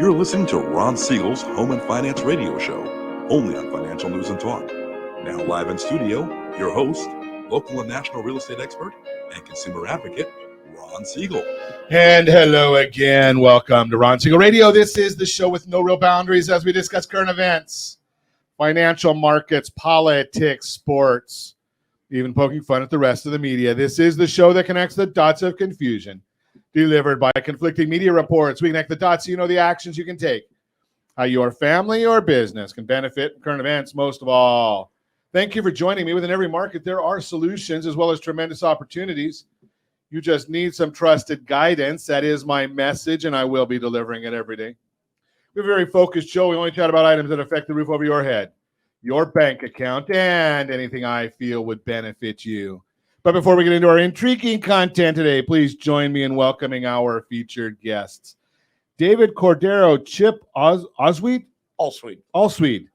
You're listening to Ron Siegel's Home and Finance Radio Show, only on Financial News and Talk. Now live in studio, your host, local and national real estate expert and consumer advocate, Ron Siegel. And hello again. Welcome to Ron Siegel Radio. This is the show with no real boundaries as we discuss current events, financial markets, politics, sports, even poking fun at the rest of the media. This is the show that connects the dots of confusion, delivered by conflicting media reports. We connect the dots so you know the actions you can take, how your family or business can benefit from current events most of all. Thank you for joining me. Within every market, there are solutions as well as tremendous opportunities. You just need some trusted guidance. That is my message, and I will be delivering it every day. We have a very focused show. We only chat about items that affect the roof over your head, your bank account, and anything I feel would benefit you. But before we get into our intriguing content today, please join me in welcoming our featured guests. David Cordero, Chip Ahlswede? Ahlswede.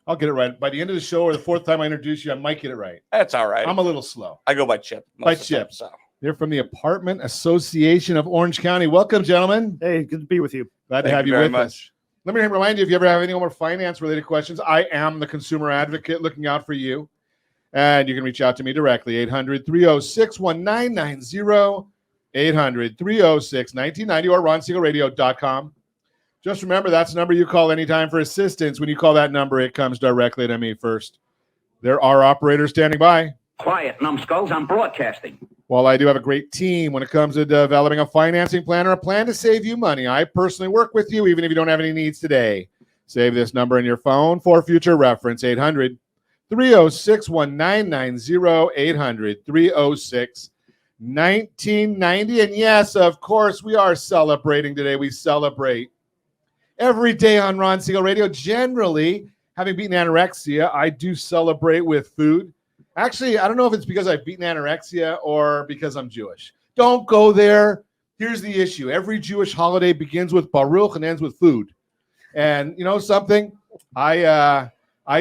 I'll get it right. By the end of the show or the fourth time I introduce you, I might get it right. That's all right. I'm a little slow. I go by Chip. By Chip. So. They're from the Apartment Association of Orange County. Welcome, gentlemen. Hey, good to be with you. Glad to have you with us. Let me remind you, if you ever have any more finance-related questions, I am the consumer advocate looking out for you. And you can reach out to me directly, 800-306-1990, 800-306-1990, or ronsiegelradio.com. Just remember, that's the number you call anytime for assistance. When you call that number, it comes directly to me first. There are operators standing by. Quiet, numbskulls, I'm broadcasting. While I do have a great team when it comes to developing a financing plan or a plan to save you money, I personally work with you even if you don't have any needs today. Save this number in your phone for future reference, 800-306-1990, 800-306-1990. And yes, of course, we are celebrating today. We celebrate every day on Ron Siegel Radio. Generally, having beaten anorexia, I do celebrate with food. Actually, I don't know if it's because I've beaten anorexia or because I'm Jewish. Don't go there. Here's the issue. Every Jewish holiday begins with Baruch and ends with food. And you know something? I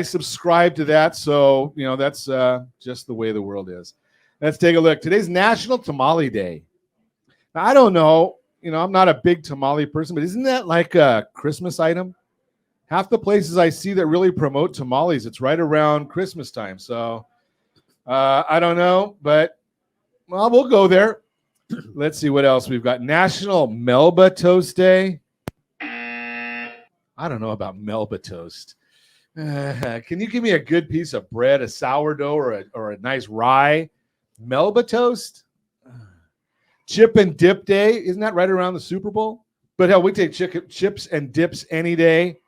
subscribe to that. So, you know, that's just the way the world is. Let's take a look. Today's National Tamale Day. Now, I don't know. You know, I'm not a big tamale person, but isn't that like a Christmas item? Half the places I see that really promote tamales, it's right around Christmas time. So, I don't know, but well, we'll go there. Let's see what else we've got. National Melba Toast Day. I don't know about Melba toast. Can you give me a good piece of bread, a sourdough, or a nice rye? Melba toast? Chip and Dip Day. Isn't that right around the Super Bowl? But hell, we take chips and dips any day.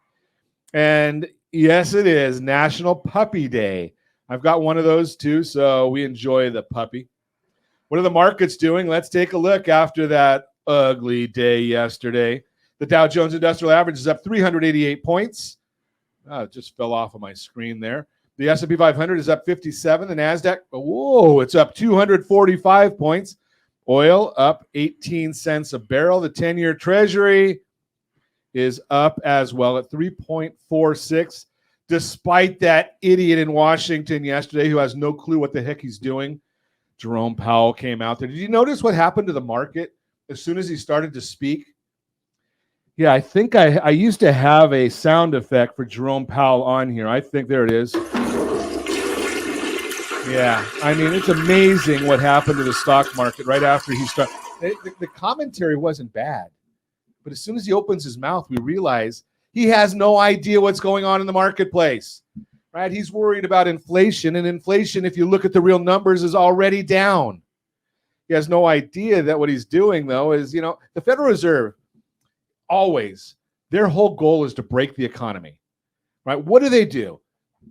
And yes, it is National Puppy Day. I've got one of those too, so we enjoy the puppy. What are the markets doing? Let's take a look after that ugly day yesterday. The Dow Jones Industrial Average is up 388 points. Oh, it just fell off of my screen there. The S&P 500 is up 57. The NASDAQ, whoa, it's up 245 points. Oil up 18 cents a barrel. The 10-year Treasury is up as well at 3.46. Despite that idiot in Washington yesterday who has no clue what the heck he's doing, Jerome Powell came out there. Did you notice what happened to the market as soon as he started to speak? Yeah, I think I used to have a sound effect for Jerome Powell on here. I think there it is. Yeah, I mean, it's amazing what happened to the stock market right after he started. The commentary wasn't bad, but as soon as he opens his mouth, we realize he has no idea what's going on in the marketplace, right? He's worried about inflation, and inflation, if you look at the real numbers, is already down. He has no idea that what he's doing, though, is, you know, the Federal Reserve, always, their whole goal is to break the economy, right? What do?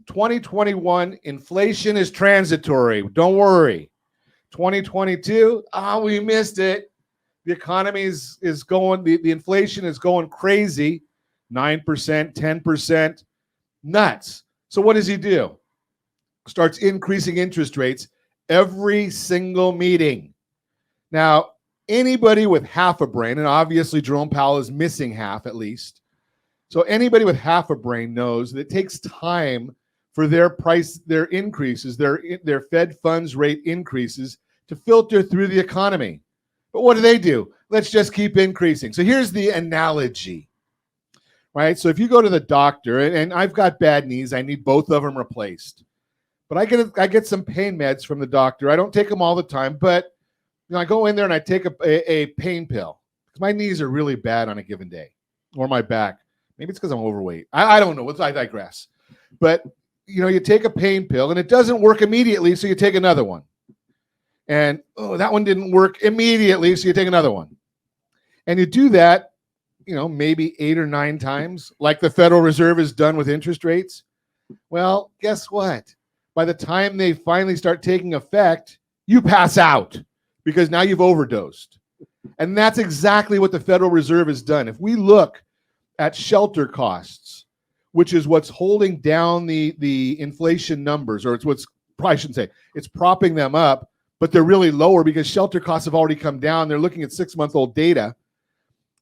2021, inflation is transitory. Don't worry. 2022, we missed it. The economy is going, the inflation is going crazy. 9%, 10%, nuts. So what does he do? Starts increasing interest rates every single meeting. Now, anybody with half a brain, and obviously Jerome Powell is missing half at least, so anybody with half a brain knows that it takes time for their increases, their Fed funds rate increases to filter through the economy. But what do? Let's just keep increasing. So here's the analogy. right? So if you go to the doctor, and I've got bad knees, I need both of them replaced. But I get some pain meds from the doctor. I don't take them all the time, but I go in there and I take a pain pill because my knees are really bad on a given day, or my back. Maybe it's because I'm overweight. I don't know. I digress. But you take a pain pill and it doesn't work immediately, so you take another one. And that one didn't work immediately, so you take another one. And you do that, maybe 8 or 9 times, like the Federal Reserve has done with interest rates. Well, guess what? By the time they finally start taking effect, you pass out because now you've overdosed. And that's exactly what the Federal Reserve has done. If we look at shelter costs, which is what's holding down the inflation numbers, or it's probably I shouldn't say, it's propping them up, but they're really lower because shelter costs have already come down. They're looking at 6-month-old data.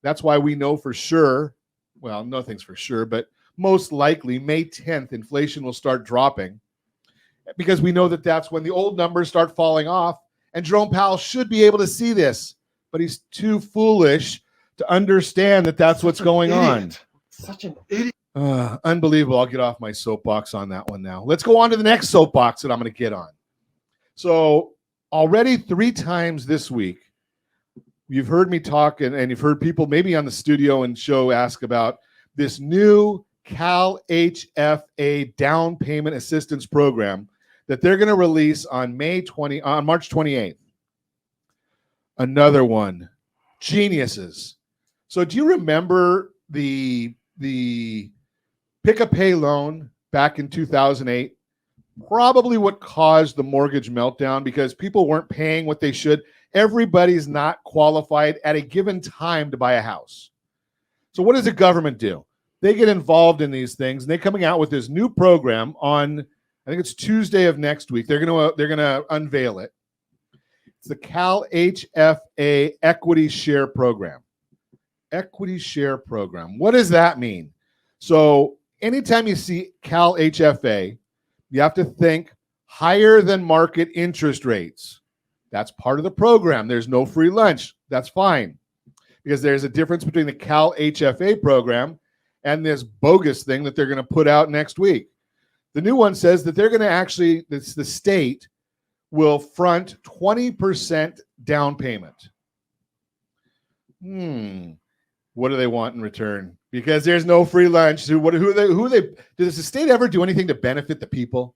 That's why we know for sure, well, nothing's for sure, but most likely May 10th, inflation will start dropping because we know that that's when the old numbers start falling off. And Jerome Powell should be able to see this, but he's too foolish to understand that that's what's going on. Such an idiot. Unbelievable. I'll get off my soapbox on that one now. Let's go on to the next soapbox that I'm going to get on. So already 3 times this week, you've heard me talk and you've heard people maybe on the studio and show ask about this new Cal HFA down payment assistance program that they're going to release on March 28th. Another one. Geniuses. So do you remember the pick a pay loan back in 2008? Probably what caused the mortgage meltdown because people weren't paying what they should. Everybody's not qualified at a given time to buy a house. So what does the government do? They get involved in these things, and they're coming out with this new program on, I think it's Tuesday of next week. They're gonna unveil it. It's the Cal HFA Equity Share Program. Equity Share Program. What does that mean? So anytime you see Cal HFA, you have to think higher than market interest rates. That's part of the program. There's no free lunch. That's fine. Because there's a difference between the Cal HFA program and this bogus thing that they're going to put out next week. The new one says that they're going to the state will front 20% down payment. What do they want in return? Because there's no free lunch. Does the state ever do anything to benefit the people?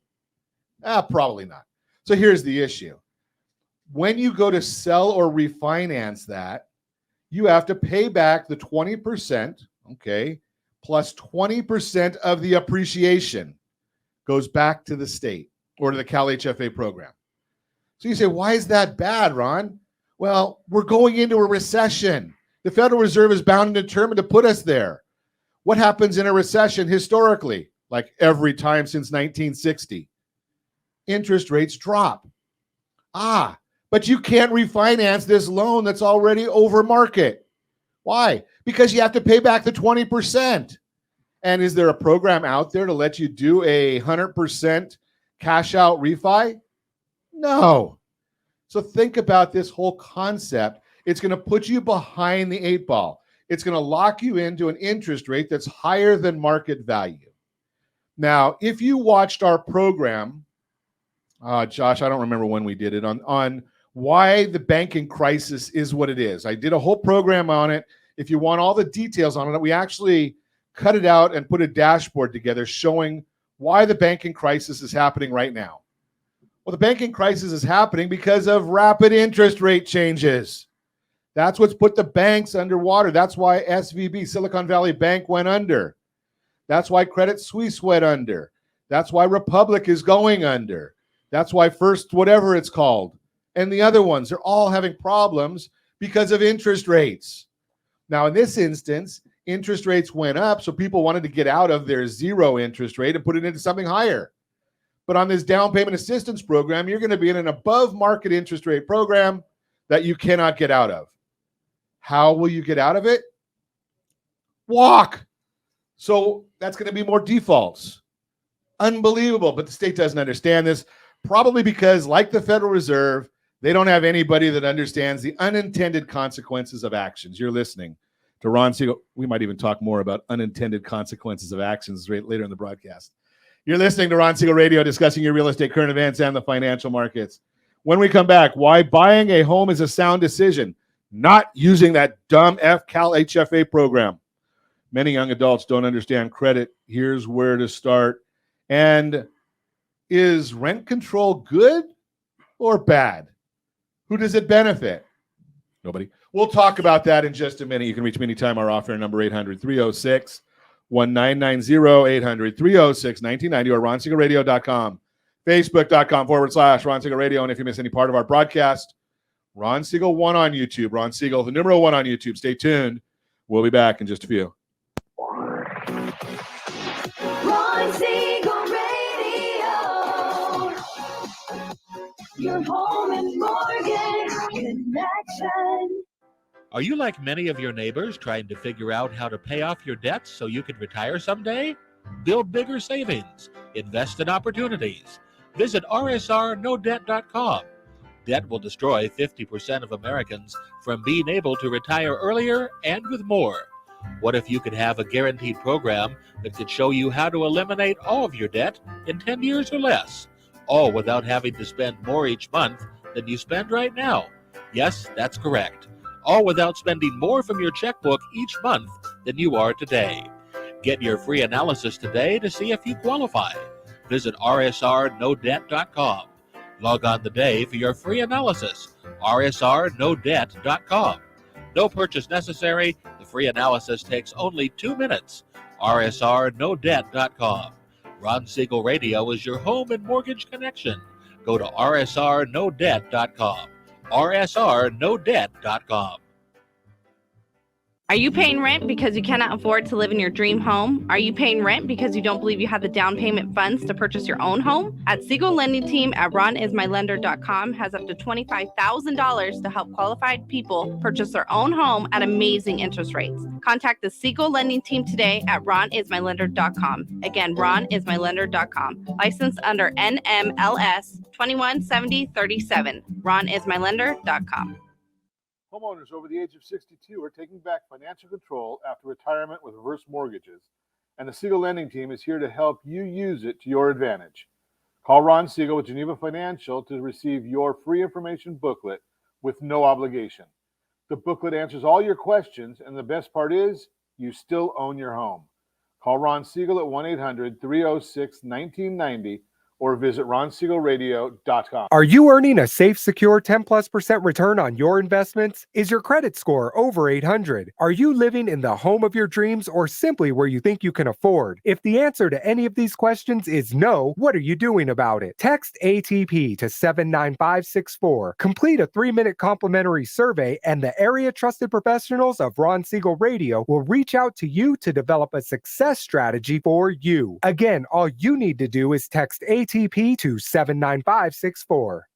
Probably not. So here's the issue. When you go to sell or refinance that, you have to pay back the 20%, okay, plus 20% of the appreciation goes back to the state or to the Cal HFA program. So you say, why is that bad, Ron? Well, we're going into a recession. The Federal Reserve is bound and determined to put us there. What happens in a recession historically? Like every time since 1960. Interest rates drop. But you can't refinance this loan that's already over market. Why? Because you have to pay back the 20%. And is there a program out there to let you do a 100% cash out refi? No. So think about this whole concept. It's going to put you behind the 8 ball. It's going to lock you into an interest rate that's higher than market value. Now, if you watched our program, Josh, I don't remember when we did it, on why the banking crisis is what it is. I did a whole program on it. If you want all the details on it, we actually cut it out and put a dashboard together showing why the banking crisis is happening right now. Well, the banking crisis is happening because of rapid interest rate changes. That's what's put the banks underwater. That's why SVB, Silicon Valley Bank, went under. That's why Credit Suisse went under. That's why Republic is going under. That's why First, whatever it's called, and the other ones, they're all having problems because of interest rates. Now, in this instance, interest rates went up, so people wanted to get out of their zero interest rate and put it into something higher. But on this down payment assistance program, you're going to be in an above market interest rate program that you cannot get out of. How will you get out of it? Walk. So that's going to be more defaults. Unbelievable. But the state doesn't understand this, probably because, like the Federal Reserve, they don't have anybody that understands the unintended consequences of actions. You're listening to Ron Siegel. We might even talk more about unintended consequences of actions later in the broadcast. You're listening to Ron Siegel Radio, discussing your real estate, current events, and the financial markets. When we come back, why buying a home is a sound decision, not using that dumb Cal HFA program. Many young adults don't understand credit. Here's where to start. And is rent control good or bad? Who does it benefit? Nobody. We'll talk about that in just a minute. You can reach me anytime. Our offer number 800-306-1990, 800-306-1990, or ronsiegelradio.com, facebook.com/Ron Siegel Radio. And if you miss any part of our broadcast, Ron Siegel 1 on YouTube. Ron Siegel, the number 1 on YouTube. Stay tuned. We'll be back in just a few. Ron Siegel Radio, your home and mortgage connection. Are you like many of your neighbors trying to figure out how to pay off your debts so you can retire someday? Build bigger savings. Invest in opportunities. Visit rsrnodebt.com. Debt will destroy 50% of Americans from being able to retire earlier and with more. What if you could have a guaranteed program that could show you how to eliminate all of your debt in 10 years or less, all without having to spend more each month than you spend right now? Yes, that's correct. All without spending more from your checkbook each month than you are today. Get your free analysis today to see if you qualify. Visit rsrnodebt.com. Log on today for your free analysis, rsrnodebt.com. No purchase necessary. The free analysis takes only 2 minutes. rsrnodebt.com. Ron Siegel Radio is your home and mortgage connection. Go to rsrnodebt.com. rsrnodebt.com. Are you paying rent because you cannot afford to live in your dream home? Are you paying rent because you don't believe you have the down payment funds to purchase your own home? At Siegel Lending Team at ronismylender.com has up to $25,000 to help qualified people purchase their own home at amazing interest rates. Contact the Siegel Lending Team today at ronismylender.com. Again, ronismylender.com. Licensed under NMLS 217037. ronismylender.com. Homeowners over the age of 62 are taking back financial control after retirement with reverse mortgages, and the Siegel Lending Team is here to help you use it to your advantage. Call Ron Siegel with Geneva Financial to receive your free information booklet with no obligation. The booklet answers all your questions, and the best part is you still own your home. Call Ron Siegel at 1-800-306-1990 or visit ronsiegelradio.com. Are you earning a safe, secure 10+% return on your investments? Is your credit score over 800? Are you living in the home of your dreams or simply where you think you can afford? If the answer to any of these questions is no, what are you doing about it? Text ATP to 79564. Complete a 3-minute complimentary survey, and the area trusted professionals of Ron Siegel Radio will reach out to you to develop a success strategy for you. Again, all you need to do is text ATP to 79564.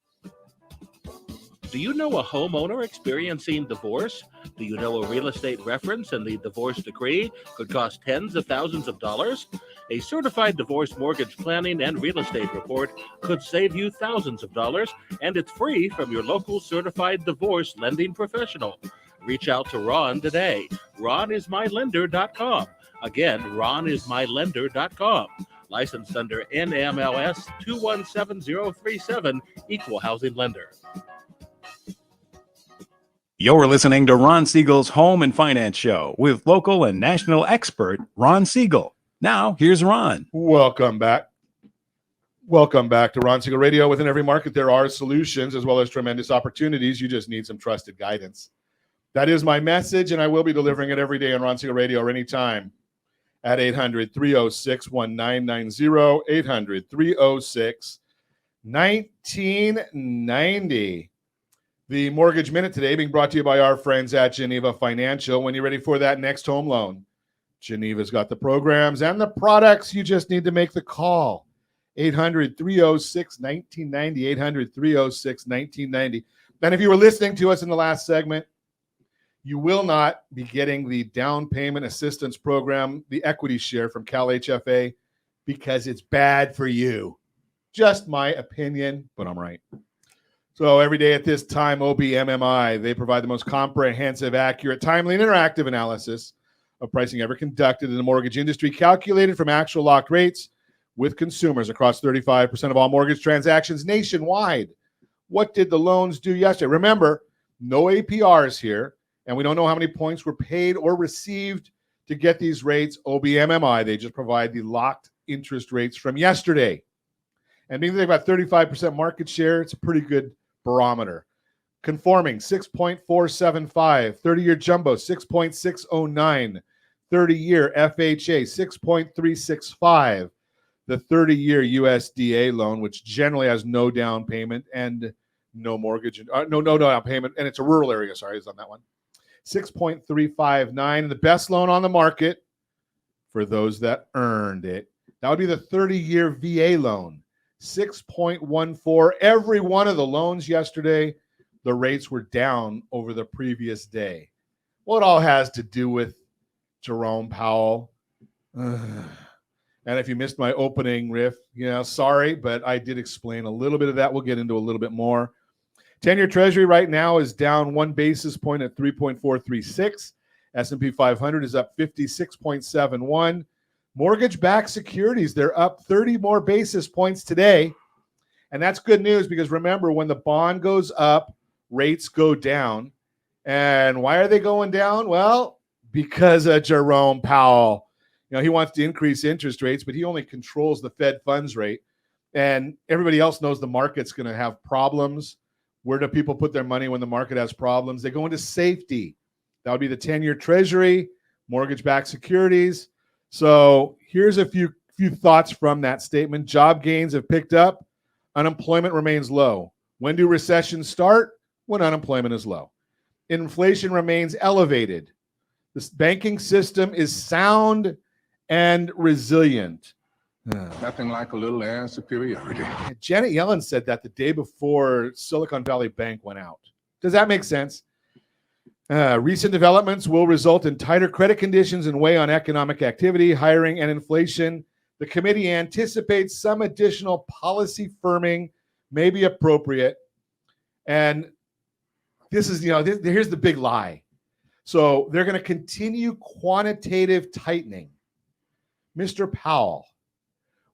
Do you know a homeowner experiencing divorce? Do you know a real estate reference and the divorce decree could cost tens of thousands of dollars? A certified divorce mortgage planning and real estate report could save you thousands of dollars, and it's free from your local certified divorce lending professional. Reach out to Ron today. ronismylender.com. Again, ronismylender.com. Licensed under NMLS 217037, Equal Housing Lender. You're listening to Ron Siegel's Home and Finance Show with local and national expert Ron Siegel. Now, here's Ron. Welcome back. Welcome back to Ron Siegel Radio. Within every market, there are solutions as well as tremendous opportunities. You just need some trusted guidance. That is my message, and I will be delivering it every day on Ron Siegel Radio or anytime at 800-306-1990, 800-306-1990. The Mortgage Minute today being brought to you by our friends at Geneva Financial. When you're ready for that next home loan, Geneva's got the programs and the products. You just need to make the call. 800-306-1990, 800-306-1990. And if you were listening to us in the last segment, you will not be getting the down payment assistance program, the equity share from Cal HFA, because it's bad for you. Just my opinion, but I'm right. So every day at this time, OBMMI, they provide the most comprehensive, accurate, timely, and interactive analysis of pricing ever conducted in the mortgage industry, calculated from actual locked rates with consumers across 35% of all mortgage transactions nationwide. What did the loans do yesterday? Remember, no APRs here, and we don't know how many points were paid or received to get these rates. OBMMI, they just provide the locked interest rates from yesterday. And being they have about 35% market share, it's a pretty good barometer. Conforming 6.475, 30-year jumbo 6.609, 30-year FHA 6.365, the 30-year USDA loan, which generally has no down payment and no mortgage, no down payment, and it's a rural area. Sorry, is on that one. 6.359, and the best loan on the market for those that earned it. That would be the 30-year VA loan. 6.14. Every one of the loans yesterday, the rates were down over the previous day. Well, it all has to do with Jerome Powell. And if you missed my opening riff, sorry, but I did explain a little bit of that. We'll get into a little bit more. 10-year Treasury right now is down 1 basis point at 3.436. S&P 500 is up 56.71. Mortgage-backed securities, they're up 30 more basis points today. And that's good news because remember, when the bond goes up, rates go down. And why are they going down? Well, because of Jerome Powell. He wants to increase interest rates, but he only controls the Fed funds rate. And everybody else knows the market's going to have problems. Where do people put their money when the market has problems? They go into safety. That would be the 10-year Treasury, mortgage-backed securities. So here's a few thoughts from that statement. Job gains have picked up. Unemployment remains low. When do recessions start? When unemployment is low. Inflation remains elevated. The banking system is sound and resilient. Nothing like a little air superiority. Janet Yellen said that the day before Silicon Valley Bank went out. Does that make sense? Recent developments will result in tighter credit conditions and weigh on economic activity, hiring, and inflation. The committee anticipates some additional policy firming may be appropriate. And this is, here's the big lie. So they're going to continue quantitative tightening. Mr. Powell,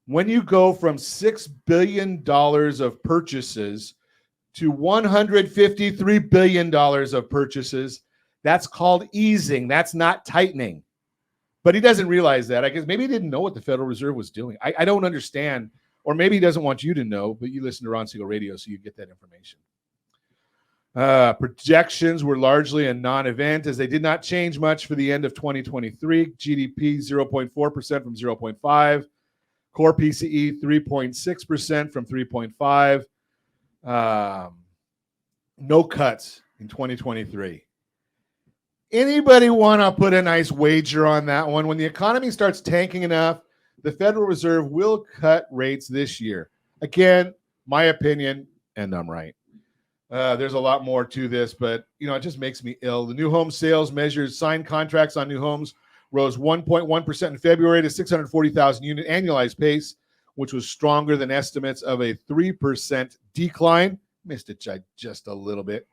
when you go from $6 billion of purchases to $153 billion of purchases, that's called easing. That's not tightening. But he doesn't realize that. I guess maybe he didn't know what the Federal Reserve was doing. I don't understand. Or maybe he doesn't want you to know, but you listen to Ron Siegel Radio, so you get that information. Projections were largely a non-event as they did not change much for the end of 2023. GDP 0.4% from 0.5. Core PCE 3.6% from 3.5. No cuts in 2023. Anybody want to put a nice wager on that one? When the economy starts tanking enough, the Federal Reserve will cut rates this year. Again, my opinion, and I'm right. There's a lot more to this, but it just makes me ill. The new home sales measures signed contracts on new homes rose 1.1% in February to 640,000 unit annualized pace, which was stronger than estimates of a 3% decline. Missed it just a little bit.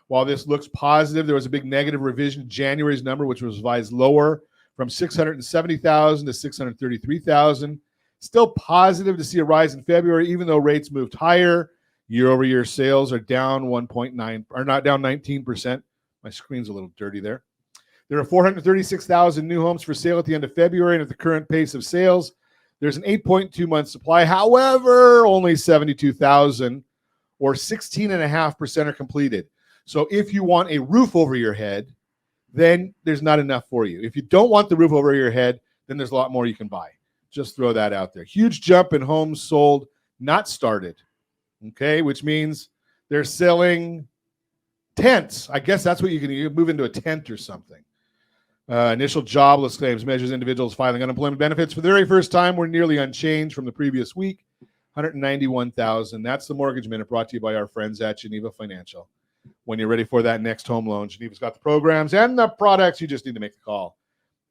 While this looks positive, there was a big negative revision to January's number, which was revised lower from 670,000 to 633,000. Still positive to see a rise in February, even though rates moved higher. Year-over-year sales are down 19%. My screen's a little dirty there. There are 436,000 new homes for sale at the end of February, and at the current pace of sales, there's an 8.2-month supply. However, only 72,000 or 16.5% are completed. So if you want a roof over your head, then there's not enough for you. If you don't want the roof over your head, then there's a lot more you can buy. Just throw that out there. Huge jump in homes sold, not started. Okay, which means they're selling tents. I guess that's what you can move into a tent or something. Initial jobless claims measures individuals filing unemployment benefits for the very first time were nearly unchanged from the previous week, 191,000. That's the Mortgage Minute brought to you by our friends at Geneva Financial. When you're ready for that next home loan, Geneva's got the programs and the products. You just need to make the call.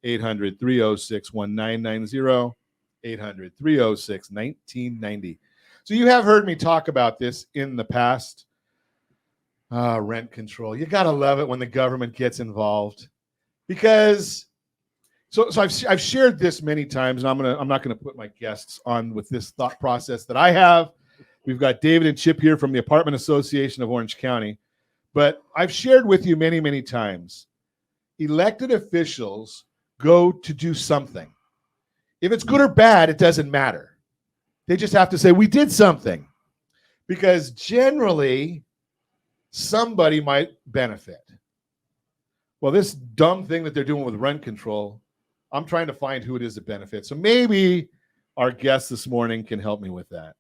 800-306-1990, 800-306-1990. So you have heard me talk about this in the past. Rent control. You gotta love it when the government gets involved, because so I've shared this many times, and I'm not gonna put my guests on with this thought process that I have. We've got David and Chip here from the Apartment Association of Orange County, but I've shared with you many times. Elected officials go to do something. If it's good or bad, it doesn't matter. They just have to say we did something, because generally somebody might benefit. Well, this dumb thing that they're doing with rent control, I'm trying to find who it is that benefits. So maybe our guest this morning can help me with that.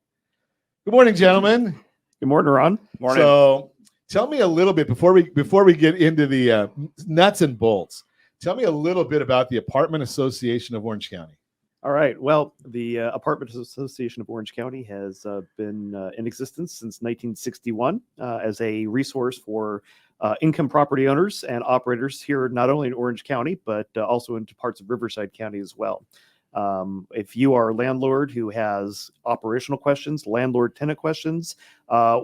Good morning, gentlemen. Good morning, Ron. Morning. So tell me a little bit before we get into the nuts and bolts. Tell me a little bit about the Apartment Association of Orange County. All right. Well, the Apartment Association of Orange County has been in existence since 1961 as a resource for income property owners and operators here, not only in Orange County, but also into parts of Riverside County as well. If you are a landlord who has operational questions, landlord-tenant questions,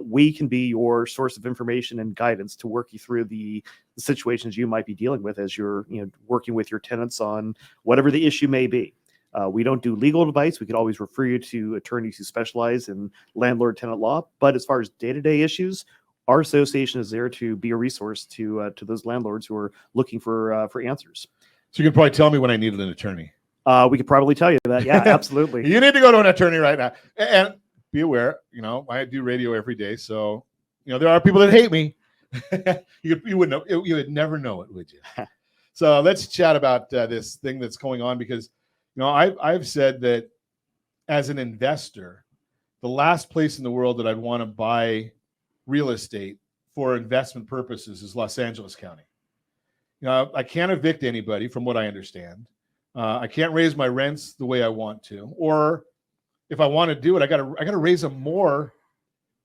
we can be your source of information and guidance to work you through the situations you might be dealing with as you're working with your tenants on whatever the issue may be. We don't do legal advice. We could always refer you to attorneys who specialize in landlord-tenant law. But as far as day-to-day issues, our association is there to be a resource to those landlords who are looking for answers. So you can probably tell me when I needed an attorney. We could probably tell you that. Yeah, absolutely. You need to go to an attorney right now. And be aware, I do radio every day. So, there are people that hate me. you wouldn't know. You would never know it, would you? So let's chat about this thing that's going on, because I've said that as an investor, the last place in the world that I'd want to buy real estate for investment purposes is Los Angeles County. I can't evict anybody, from what I understand. I can't raise my rents the way I want to, or if I want to do it, I got to raise them more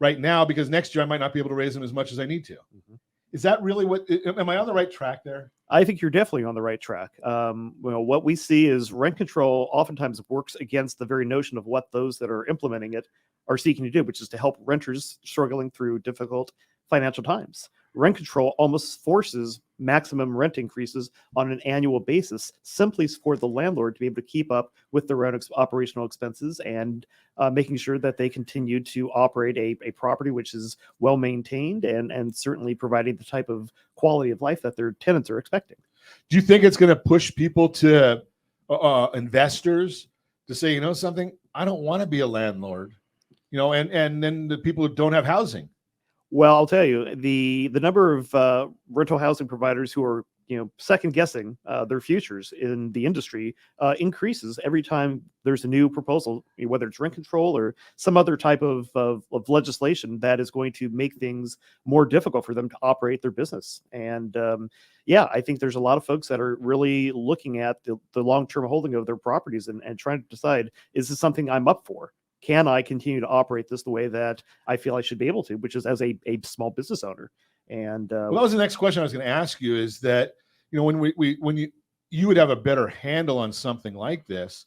right now, because next year I might not be able to raise them as much as I need to. Mm-hmm. Is that really am I on the right track there? I think you're definitely on the right track. What we see is rent control oftentimes works against the very notion of what those that are implementing it are seeking to do, which is to help renters struggling through difficult financial times. Rent control almost forces maximum rent increases on an annual basis, simply for the landlord to be able to keep up with their own operational expenses and making sure that they continue to operate a property which is well maintained and certainly providing the type of quality of life that their tenants are expecting. Do you think it's going to push people to investors to say, something, I don't want to be a landlord, and then the people who don't have housing? Well, I'll tell you, the number of rental housing providers who are second guessing their futures in the industry increases every time there's a new proposal, whether it's rent control or some other type of legislation that is going to make things more difficult for them to operate their business. And I think there's a lot of folks that are really looking at the long-term holding of their properties and trying to decide, is this something I'm up for? Can I continue to operate this the way that I feel I should be able to, which is as a small business owner? And that was the next question I was going to ask you, is that, when you would have a better handle on something like this,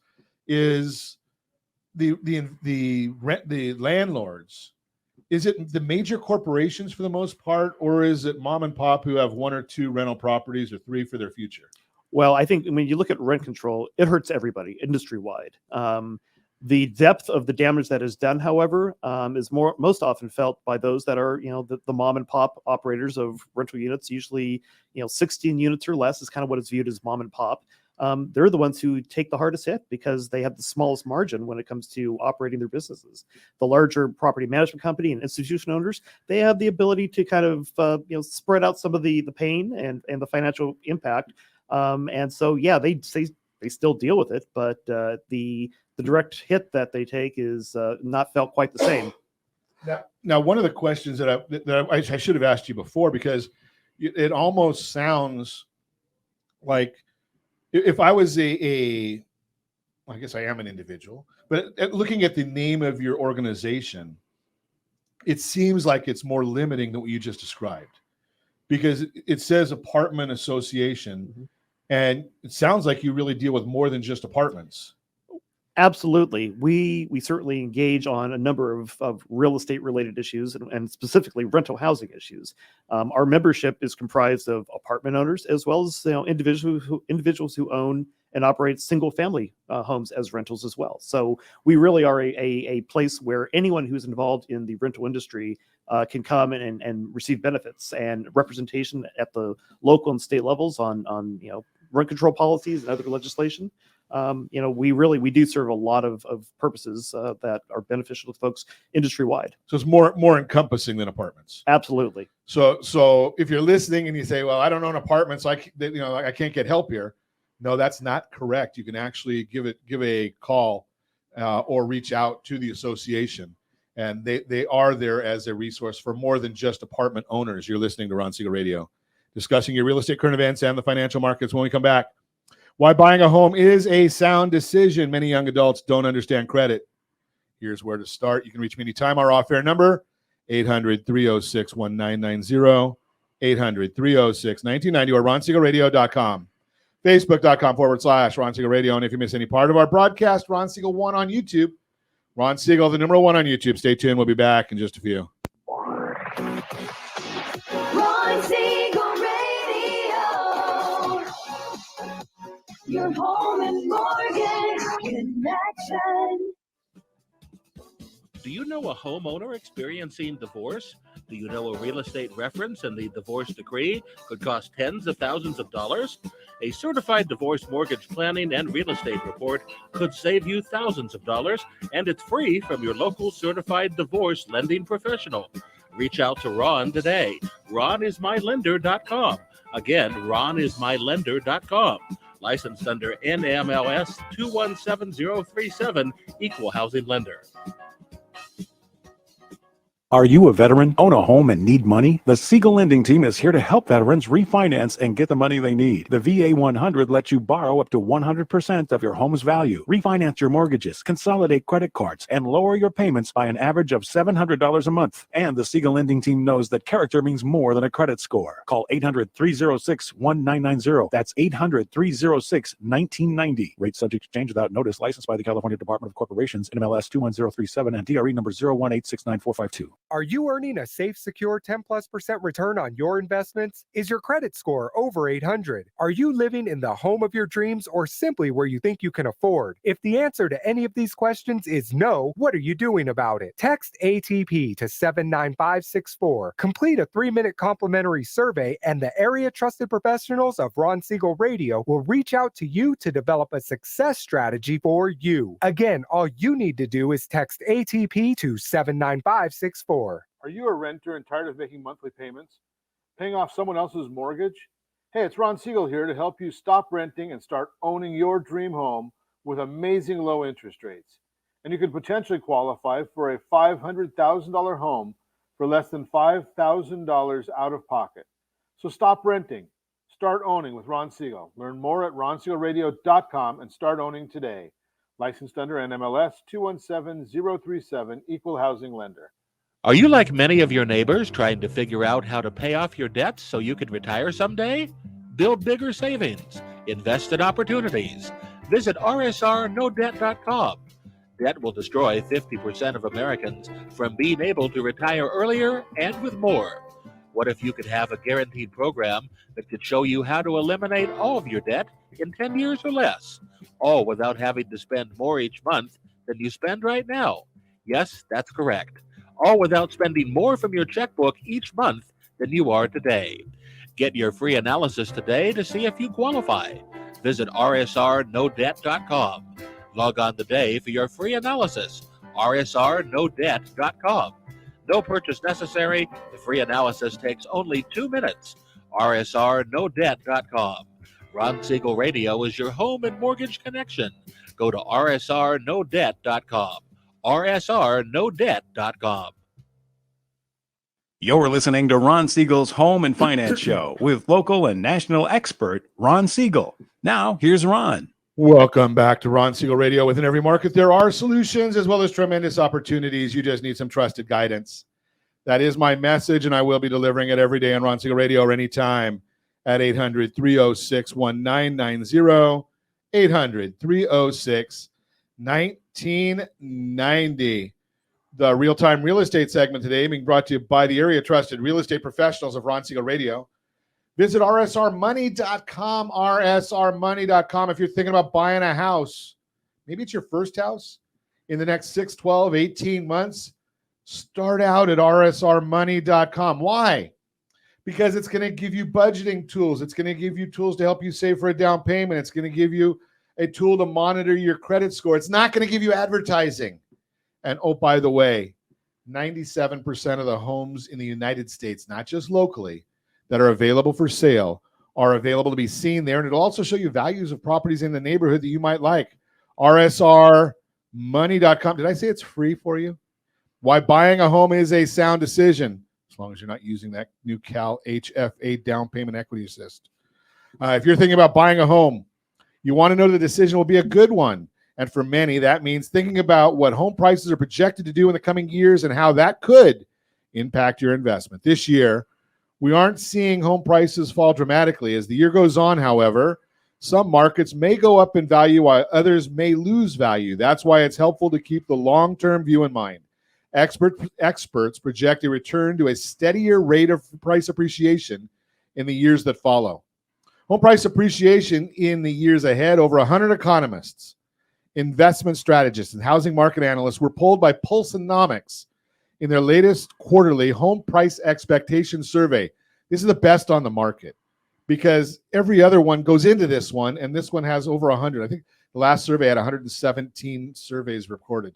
is the landlords, is it the major corporations for the most part, or is it mom and pop who have one or two rental properties or three for their future? Well, I think when you look at rent control, it hurts everybody industry-wide. The depth of the damage that is done, however, is most often felt by those that are, the mom and pop operators of rental units. Usually, 16 units or less is kind of what is viewed as mom and pop. They're the ones who take the hardest hit because they have the smallest margin when it comes to operating their businesses. The larger property management company and institution owners, they have the ability to kind of, spread out some of the pain and the financial impact. And so, they still deal with it, but the direct hit that they take is not felt quite the same. Now, one of the questions that I should have asked you before, because it almost sounds like if I was I guess I am an individual, but looking at the name of your organization, it seems like it's more limiting than what you just described, because it says Apartment Association. Mm-hmm. And it sounds like you really deal with more than just apartments. Absolutely. We certainly engage on a number of real estate related issues and specifically rental housing issues. Our membership is comprised of apartment owners as well as individuals who own and operate single family homes as rentals as well. So we really are a place where anyone who's involved in the rental industry can come and receive benefits and representation at the local and state levels on rent control policies and other legislation. We do serve a lot of purposes that are beneficial to folks industry wide. So it's more encompassing than apartments. Absolutely. So if you're listening and you say, well, I don't own apartments, I can't get help here. No, that's not correct. You can actually give a call or reach out to the association, and they are there as a resource for more than just apartment owners. You're listening to Ron Siegel Radio, discussing your real estate current events and the financial markets. When we come back, why buying a home is a sound decision. Many young adults don't understand credit. Here's where to start. You can reach me anytime. Our off-air number, 800-306-1990, 800-306-1990, or ronsiegelradio.com. Facebook.com/Ron Siegel Radio. And if you miss any part of our broadcast, Ron Siegel 1 on YouTube. Ron Siegel, the number 1 on YouTube. Stay tuned. We'll be back in just a few. Ron Siegel Radio. Your home and mortgage connection. Do you know a homeowner experiencing divorce? Do you know a real estate reference and the divorce decree could cost tens of thousands of dollars? A certified divorce mortgage planning and real estate report could save you thousands of dollars, and it's free from your local certified divorce lending professional. Reach out to Ron today. RonIsMyLender.com. Again, RonIsMyLender.com. Licensed under NMLS 217037, Equal Housing Lender. Are you a veteran, own a home, and need money? The Siegel Lending Team is here to help veterans refinance and get the money they need. The VA 100 lets you borrow up to 100% of your home's value, refinance your mortgages, consolidate credit cards, and lower your payments by an average of $700 a month. And the Siegel Lending Team knows that character means more than a credit score. Call 800-306-1990. That's 800-306-1990. Rate subject to change without notice. Licensed by the California Department of Corporations, NMLS 21037, and DRE number 018694452. Are you earning a safe, secure 10+% return on your investments? Is your credit score over 800? Are you living in the home of your dreams or simply where you think you can afford? If the answer to any of these questions is no, what are you doing about it? Text ATP to 79564. Complete a 3-minute complimentary survey, and the area trusted professionals of Ron Siegel Radio will reach out to you to develop a success strategy for you. Again, all you need to do is text ATP to 79564. Are you a renter and tired of making monthly payments? Paying off someone else's mortgage? Hey, it's Ron Siegel here to help you stop renting and start owning your dream home with amazing low interest rates. And you could potentially qualify for a $500,000 home for less than $5,000 out of pocket. So stop renting. Start owning with Ron Siegel. Learn more at ronsiegelradio.com and start owning today. Licensed under NMLS 217037, Equal Housing Lender. Are you like many of your neighbors trying to figure out how to pay off your debts so you can retire someday? Build bigger savings. Invest in opportunities. Visit rsrnodebt.com. Debt will destroy 50% of Americans from being able to retire earlier and with more. What if you could have a guaranteed program that could show you how to eliminate all of your debt in 10 years or less, all without having to spend more each month than you spend right now? Yes, that's correct. All without spending more from your checkbook each month than you are today. Get your free analysis today to see if you qualify. Visit rsrnodebt.com. Log on today for your free analysis. rsrnodebt.com. No purchase necessary. The free analysis takes only 2 minutes. rsrnodebt.com. Ron Siegel Radio is your home and mortgage connection. Go to rsrnodebt.com. rsrnodebt.com. You're listening to Ron Siegel's Home and Finance Show with local and national expert Ron Siegel. Now, here's Ron. Welcome back to Ron Siegel Radio. Within every market, there are solutions as well as tremendous opportunities. You just need some trusted guidance. That is my message, and I will be delivering it every day on Ron Siegel Radio or anytime at 800-306-1990, 1990. The real-time real estate segment today being brought to you by the area trusted real estate professionals of Ron Siegel Radio. Visit rsrmoney.com, rsrmoney.com. If you're thinking about buying a house, maybe it's your first house in the next 6, 12, 18 months, start out at rsrmoney.com. Why? Because it's going to give you budgeting tools. It's going to give you tools to help you save for a down payment. It's going to give you a tool to monitor your credit score. It's not going to give you advertising. And oh, by the way, 97% of the homes in the United States, not just locally, that are available for sale are available to be seen there. And it'll also show you values of properties in the neighborhood that you might like. rsrmoney.com. Did I say it's free for you? Why buying a home is a sound decision, as long as you're not using that new Cal HFA down payment equity assist. If you're thinking about buying a home, you want to know the decision will be a good one. And for many, that means thinking about what home prices are projected to do in the coming years and how that could impact your investment. This year, we aren't seeing home prices fall dramatically. As the year goes on, however, some markets may go up in value while others may lose value. That's why it's helpful to keep the long-term view in mind. Experts project a return to a steadier rate of price appreciation in the years that follow. Home price appreciation in the years ahead, over 100 economists, investment strategists, and housing market analysts were polled by Pulseonomics in their latest quarterly home price expectation survey. This is the best on the market because every other one goes into this one, and this one has over 100. I think the last survey had 117 surveys recorded.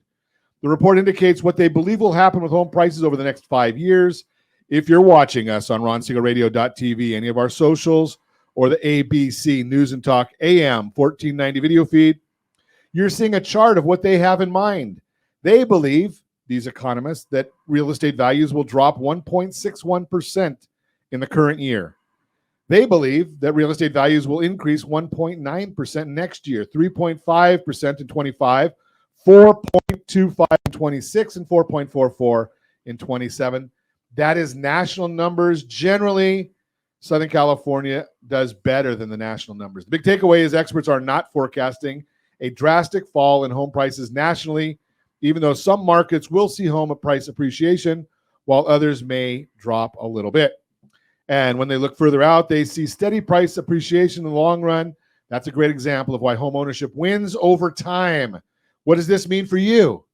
The report indicates what they believe will happen with home prices over the next 5 years. If you're watching us on RonSiegelRadio.tv, any of our socials, or the ABC News and Talk AM 1490 video feed, you're seeing a chart of what they have in mind. They believe, these economists, that real estate values will drop 1.61% in the current year. They believe that real estate values will increase 1.9% next year, 3.5% in 25, 4.25 in 26, and 4.44 in 27. That is national numbers. Generally, Southern California does better than the national numbers. The big takeaway is experts are not forecasting a drastic fall in home prices nationally, even though some markets will see home price appreciation, while others may drop a little bit. And when they look further out, they see steady price appreciation in the long run. That's a great example of why home ownership wins over time. What does this mean for you?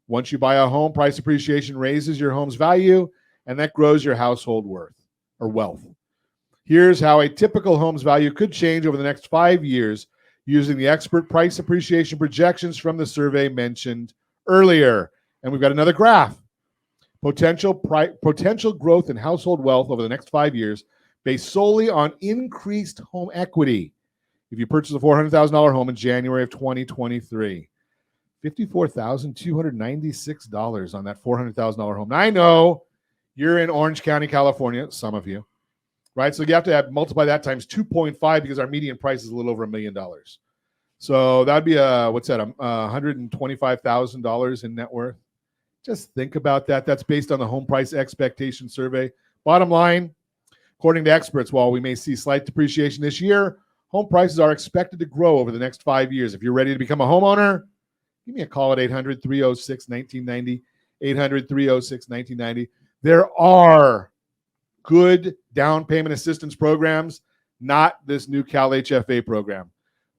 Once you buy a home, price appreciation raises your home's value, and that grows your household worth or wealth. Here's how a typical home's value could change over the next 5 years using the expert price appreciation projections from the survey mentioned earlier. And we've got another graph. Potential growth in household wealth over the next 5 years based solely on increased home equity. If you purchase a $400,000 home in January of 2023, $54,296 on that $400,000 home. Now, I know you're in Orange County, California, some of you, right? So you have to multiply that times 2.5 because our median price is a little over $1 million. So that'd be $125,000 in net worth. Just think about that. That's based on the home price expectation survey. Bottom line, according to experts, while we may see slight depreciation this year, home prices are expected to grow over the next 5 years. If you're ready to become a homeowner, give me a call at 800-306-1990, 800-306-1990. There are good down payment assistance programs, not this new Cal HFA program,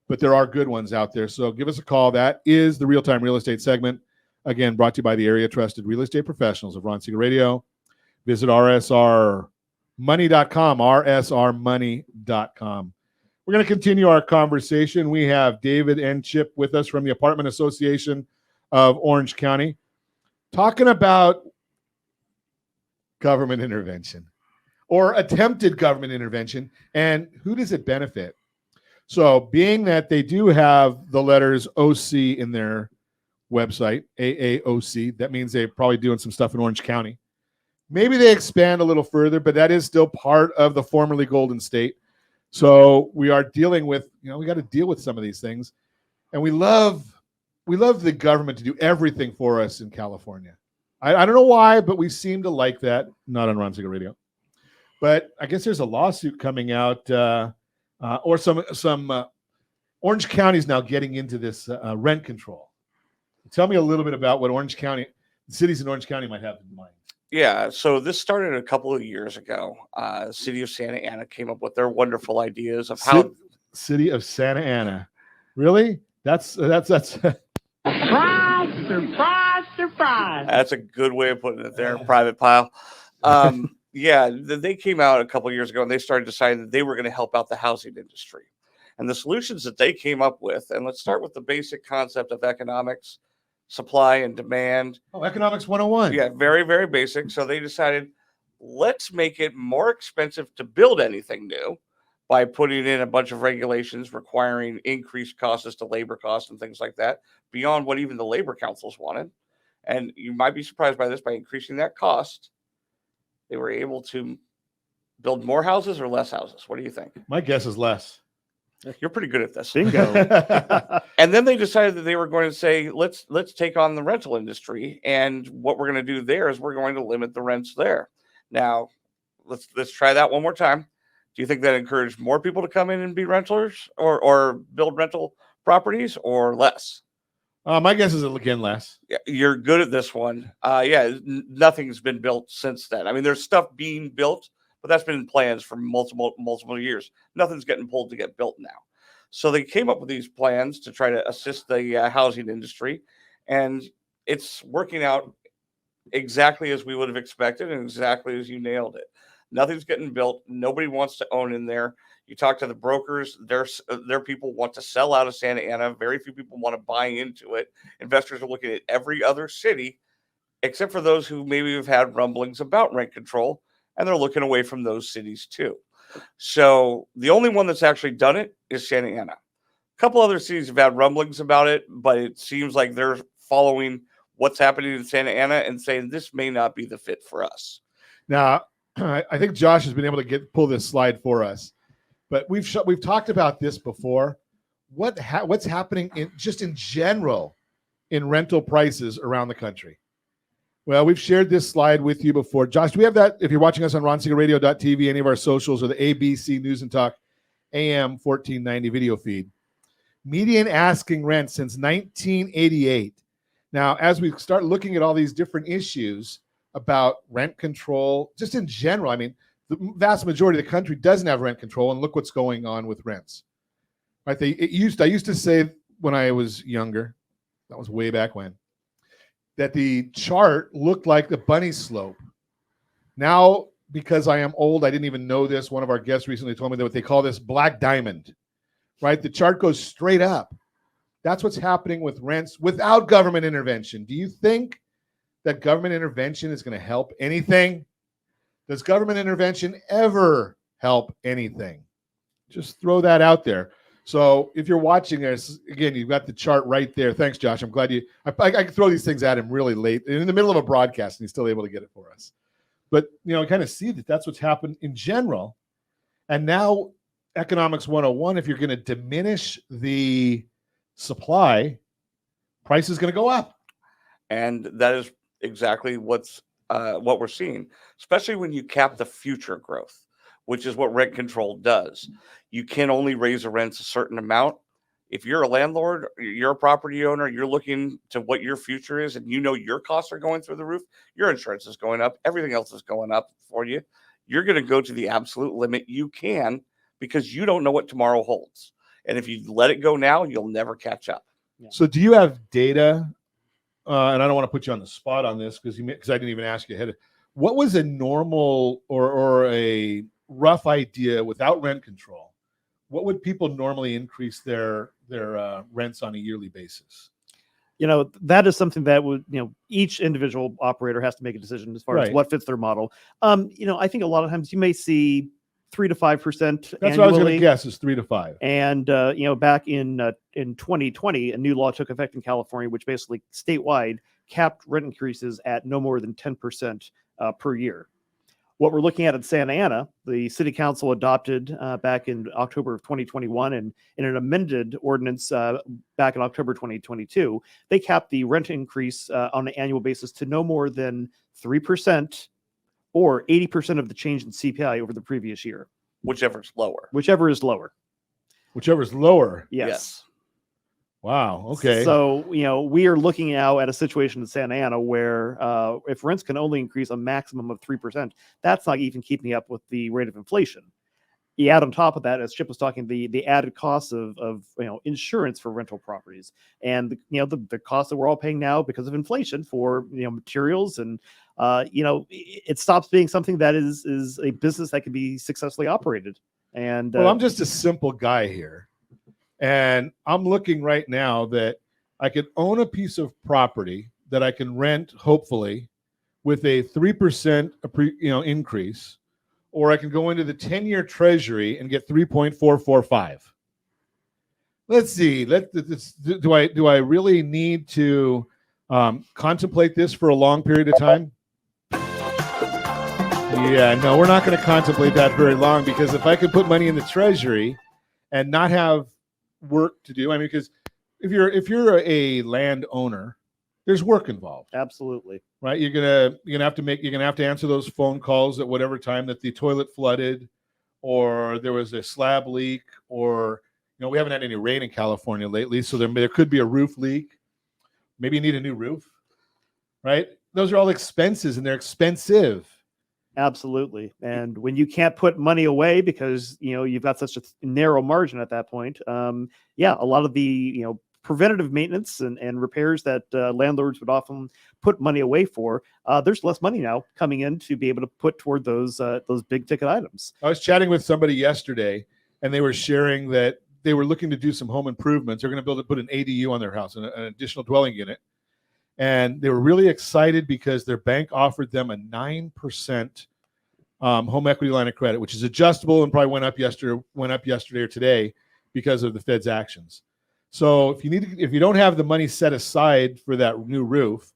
but there are good ones out there. So give us a call. That is the real-time real estate segment. Again, brought to you by the area trusted real estate professionals of Ron Siegel Radio. Visit rsrmoney.com, rsrmoney.com. We're going to continue our conversation. We have David and Chip with us from the Apartment Association of Orange County, talking about government intervention or attempted government intervention and who does it benefit. So being that they do have the letters OC in their website, AAOC, that means they're probably doing some stuff in Orange County. Maybe they expand a little further, but that is still part of the formerly Golden State. So we are dealing with, we got to deal with some of these things. And we love the government to do everything for us in California. I don't know why, but we seem to like that. Not on Ron Siegel Radio. But I guess there's a lawsuit coming out, or some Orange County is now getting into this rent control. Tell me a little bit about what Orange County, the cities in Orange County might have in mind. Yeah, so this started a couple of years ago. The city of Santa Ana came up with their wonderful ideas of how City of Santa Ana. Really? That's Surprise, surprise, surprise. That's a good way of putting it there, private pile. They came out a couple of years ago and they started deciding that they were going to help out the housing industry. And the solutions that they came up with, and let's start with the basic concept of economics, supply and demand. Oh, economics 101. Yeah, very, very basic. So they decided, let's make it more expensive to build anything new by putting in a bunch of regulations requiring increased costs to labor costs and things like that, beyond what even the labor councils wanted. And you might be surprised by this, by increasing that cost, they were able to build more houses or less houses. What do you think? My guess is less. You're pretty good at this. Bingo. And then they decided that they were going to say, let's take on the rental industry. And what we're going to do there is we're going to limit the rents there. Now, let's try that one more time. Do you think that encouraged more people to come in and be renters or build rental properties or less? My guess is again less. Yeah, you're good at this one. Nothing's been built since then. I mean, there's stuff being built, but that's been in plans for multiple years. Nothing's getting pulled to get built now. So they came up with these plans to try to assist the housing industry, and it's working out exactly as we would have expected and exactly as you nailed it. Nothing's getting built. Nobody wants to own in there. You talk to the brokers, their people want to sell out of Santa Ana. Very few people want to buy into it. Investors are looking at every other city, except for those who maybe have had rumblings about rent control, and they're looking away from those cities too. So the only one that's actually done it is Santa Ana. A couple other cities have had rumblings about it, but it seems like they're following what's happening in Santa Ana and saying this may not be the fit for us. Now, I think Josh has been able to pull this slide for us, but we've talked about this before. What's happening in general in rental prices around the country? Well, we've shared this slide with you before. Josh, do we have that? If you're watching us on RonSiegelRadio.tv, any of our socials, or the ABC News and Talk AM 1490 video feed. Median asking rent since 1988. Now, as we start looking at all these different issues about rent control, just in general, I mean, the vast majority of the country doesn't have rent control, and look what's going on with rents. Right? I used to say when I was younger, that was way back when, that the chart looked like the bunny slope. Now, because I am old, I didn't even know this. One of our guests recently told me that what they call this black diamond, right? The chart goes straight up. That's what's happening with rents without government intervention. Do you think that government intervention is going to help anything? Does government intervention ever help anything? Just throw that out there. So if you're watching this, again, you've got the chart right there. Thanks, Josh. I'm glad I can throw these things at him really late in the middle of a broadcast, and he's still able to get it for us. But, kind of see that that's what's happened in general. And now economics 101, if you're going to diminish the supply, price is going to go up. And that is exactly what we're seeing, especially when you cap the future growth, which is what rent control does. You can only raise the rents a certain amount. If you're a landlord, you're a property owner, you're looking to what your future is, and your costs are going through the roof, your insurance is going up, everything else is going up for you. You're going to go to the absolute limit you can because you don't know what tomorrow holds. And if you let it go now, you'll never catch up. Yeah. So do you have data? And I don't want to put you on the spot on this because I didn't even ask you ahead. What was a normal or a rough idea without rent control? What would people normally increase their rents on a yearly basis? That is something that would, each individual operator has to make a decision as far as what fits their model. I think a lot of times you may see 3 to 5%. That's what I was going to guess is 3 to 5. And back in 2020, a new law took effect in California, which basically statewide capped rent increases at no more than 10% per year. What we're looking at in Santa Ana, the city council adopted back in October of 2021, and in an amended ordinance back in October 2022, they capped the rent increase on an annual basis to no more than 3% or 80% of the change in CPI over the previous year. Whichever is lower. Whichever is lower. Whichever is lower. Yes. Wow. Okay. So, we are looking now at a situation in Santa Ana where if rents can only increase a maximum of 3%, that's not even keeping up with the rate of inflation. You add on top of that, as Chip was talking, the added costs of insurance for rental properties, and the costs that we're all paying now because of inflation for materials, and it stops being something that is a business that can be successfully operated. And well, I'm just a simple guy here, and I'm looking right now that I could own a piece of property that I can rent, hopefully, with a 3% increase. Or I can go into the 10-year treasury and get 3.445. Let's see. Do I really need to contemplate this for a long period of time? Yeah, no, we're not going to contemplate that very long, because if I could put money in the treasury and not have work to do, I mean, because if you're a landowner, there's work involved. Absolutely. Right. You're gonna have to answer those phone calls at whatever time that the toilet flooded, or there was a slab leak, or we haven't had any rain in California lately, so there could be a roof leak. Maybe you need a new roof. Right. Those are all expenses, and they're expensive. Absolutely. And when you can't put money away because you've got such a narrow margin at that point, a lot of the preventative maintenance and repairs that landlords would often put money away for, there's less money now coming in to be able to put toward those big ticket items. I was chatting with somebody yesterday, and they were sharing that they were looking to do some home improvements. They're going to put an ADU on their house, an additional dwelling unit. And they were really excited because their bank offered them a 9% home equity line of credit, which is adjustable and probably went up yesterday or today because of the Fed's actions. So if you don't have the money set aside for that new roof,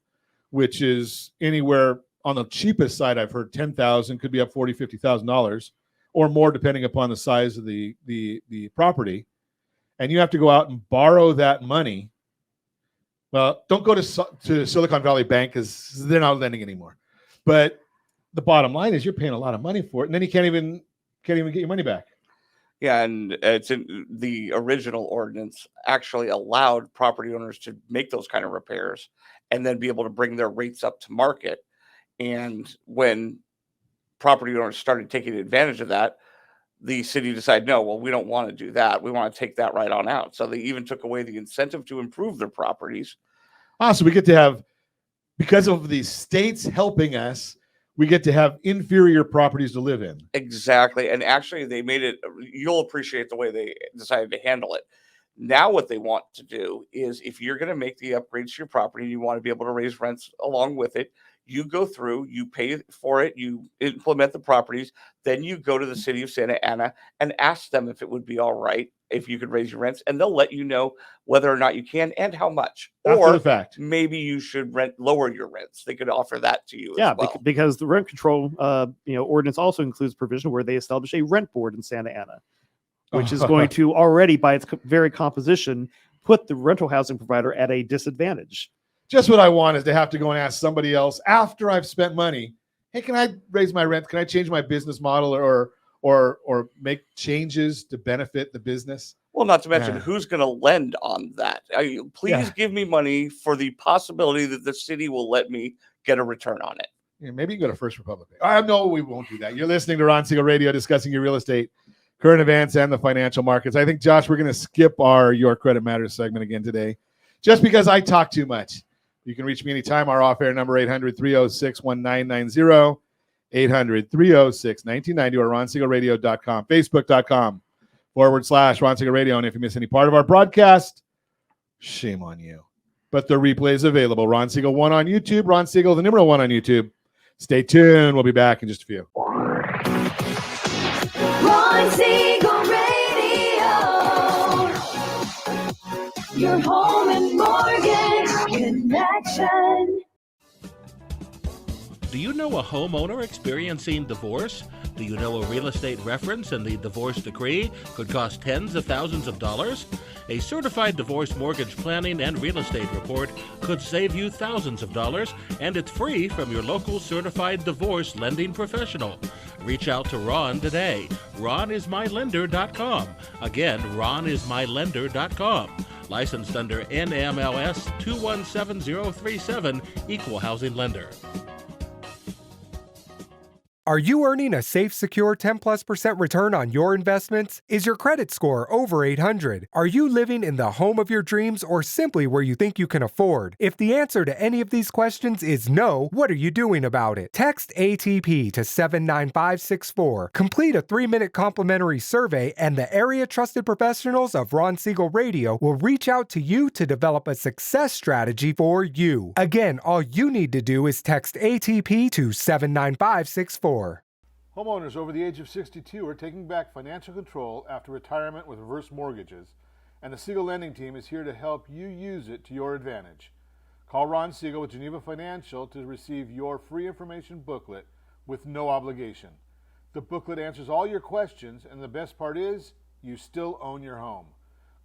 which is anywhere on the cheapest side, I've heard $10,000, could be up $40,000, $50,000 or more, depending upon the size of the property, and you have to go out and borrow that money. Well, don't go to Silicon Valley Bank, because they're not lending anymore. But the bottom line is you're paying a lot of money for it, and then you can't even get your money back. Yeah, and it's in the original ordinance actually allowed property owners to make those kind of repairs and then be able to bring their rates up to market. And when property owners started taking advantage of that, the city decided, no, well, we don't want to do that. We want to take that right on out. So they even took away the incentive to improve their properties. So we get to have, because of the states helping us, we get to have inferior properties to live in. Exactly. And actually, they made it, you'll appreciate the way they decided to handle it. Now, what they want to do is, if you're going to make the upgrades to your property and you want to be able to raise rents along with it, you go through, you pay for it, you implement the properties, then you go to the city of Santa Ana and ask them if it would be all right if you could raise your rents, and they'll let you know whether or not you can and how much. After the fact. Maybe you should lower your rents. They could offer that to you as well. Because the rent control ordinance also includes provision where they establish a rent board in Santa Ana, which is going to already, by its very composition, put the rental housing provider at a disadvantage. Just what I want is to have to go and ask somebody else after I've spent money, hey, can I raise my rent? Can I change my business model or make changes to benefit the business? Well, not to mention, who's going to lend on that? Please give me money for the possibility that the city will let me get a return on it. Yeah, maybe you go to First Republic. No, we won't do that. You're listening to Ron Siegel Radio, discussing your real estate, current events, and the financial markets. I think, Josh, we're going to skip our Your Credit Matters segment again today, just because I talk too much. You can reach me anytime. Our off-air number, 800-306-1990, 800-306-1990, or RonSiegelRadio.com, Facebook.com/Ron Siegel Radio. And if you miss any part of our broadcast, shame on you. But the replay is available. Ron Siegel 1 on YouTube, Ron Siegel, the number 1 on YouTube. Stay tuned. We'll be back in just a few. Ron Siegel Radio, your home and mortgage connection. Do you know a homeowner experiencing divorce? Do you know a real estate reference and the divorce decree could cost tens of thousands of dollars? A certified divorce mortgage planning and real estate report could save you thousands of dollars, and it's free from your local certified divorce lending professional. Reach out to Ron today. RonIsMyLender.com. Again, RonIsMyLender.com. Licensed under NMLS 217037, Equal Housing Lender. Are you earning a safe, secure 10+% return on your investments? Is your credit score over 800? Are you living in the home of your dreams or simply where you think you can afford? If the answer to any of these questions is no, what are you doing about it? Text ATP to 79564. Complete a 3-minute complimentary survey, and the area trusted professionals of Ron Siegel Radio will reach out to you to develop a success strategy for you. Again, all you need to do is text ATP to 79564. Homeowners over the age of 62 are taking back financial control after retirement with reverse mortgages, and the Siegel Lending Team is here to help you use it to your advantage. Call Ron Siegel with Geneva Financial to receive your free information booklet with no obligation. The booklet answers all your questions, and the best part is, you still own your home.